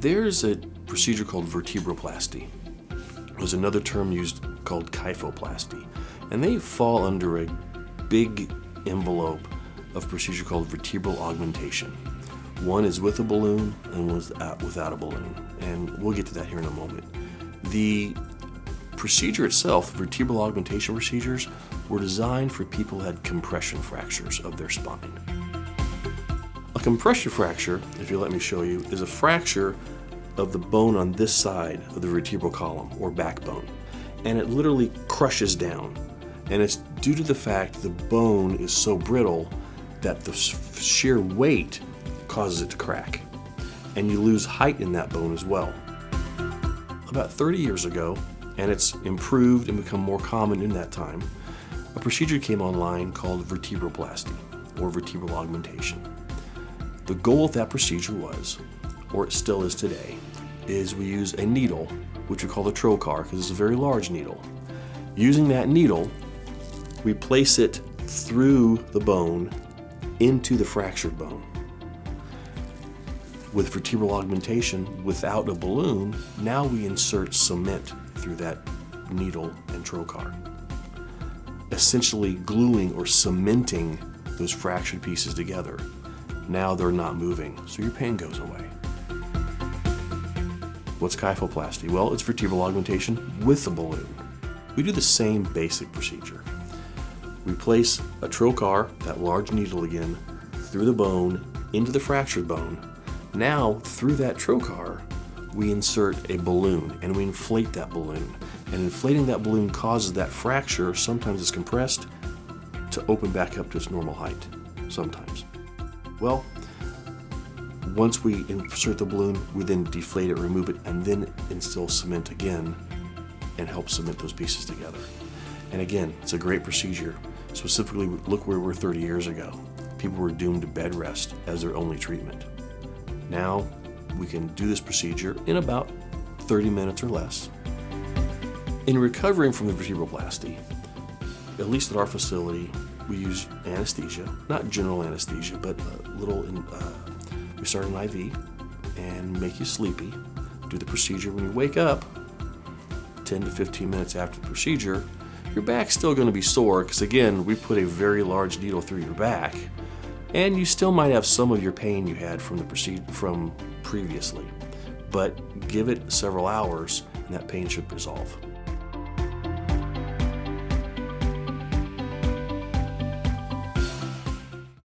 There's a procedure called vertebroplasty. There's another term used called kyphoplasty, and they fall under a big envelope of procedure called vertebral augmentation. One is with a balloon and one is without a balloon, and we'll get to that here in a moment. The procedure itself, vertebral augmentation procedures, were designed for people who had compression fractures of their spine. A compression fracture, if you let me show you, is a fracture of the bone on this side of the vertebral column or backbone, and it literally crushes down. And it's due to the fact the bone is so brittle that the sheer weight causes it to crack, and you lose height in that bone as well. About 30 years ago, and it's improved and become more common in that time, a procedure came online called vertebroplasty or vertebral augmentation. The goal of that procedure was, or it still is today, is we use a needle, which we call the trocar because it's a very large needle. Using that needle, we place it through the bone into the fractured bone. With vertebral augmentation, without a balloon, now we insert cement through that needle and trocar, essentially gluing or cementing those fractured pieces together. Now they're not moving, so your pain goes away. What's kyphoplasty? Well, it's vertebral augmentation with a balloon. We do the same basic procedure. We place a trocar, that large needle again, through the bone, into the fractured bone. Now, through that trocar, we insert a balloon and we inflate that balloon. And inflating that balloon causes that fracture, sometimes it's compressed, to open back up to its normal height, sometimes. Well, once we insert the balloon, we then deflate it, remove it, and then instill cement again and help cement those pieces together. And again, it's a great procedure. Specifically, look where we were 30 years ago. People were doomed to bed rest as their only treatment. Now, we can do this procedure in about 30 minutes or less. In recovering from the vertebroplasty, at least at our facility, we use anesthesia, not general anesthesia, but we start an IV and make you sleepy. Do the procedure. When you wake up, 10 to 15 minutes after the procedure, your back's still going to be sore because, again, we put a very large needle through your back, and you still might have some of your pain you had from previously. But give it several hours, and that pain should resolve.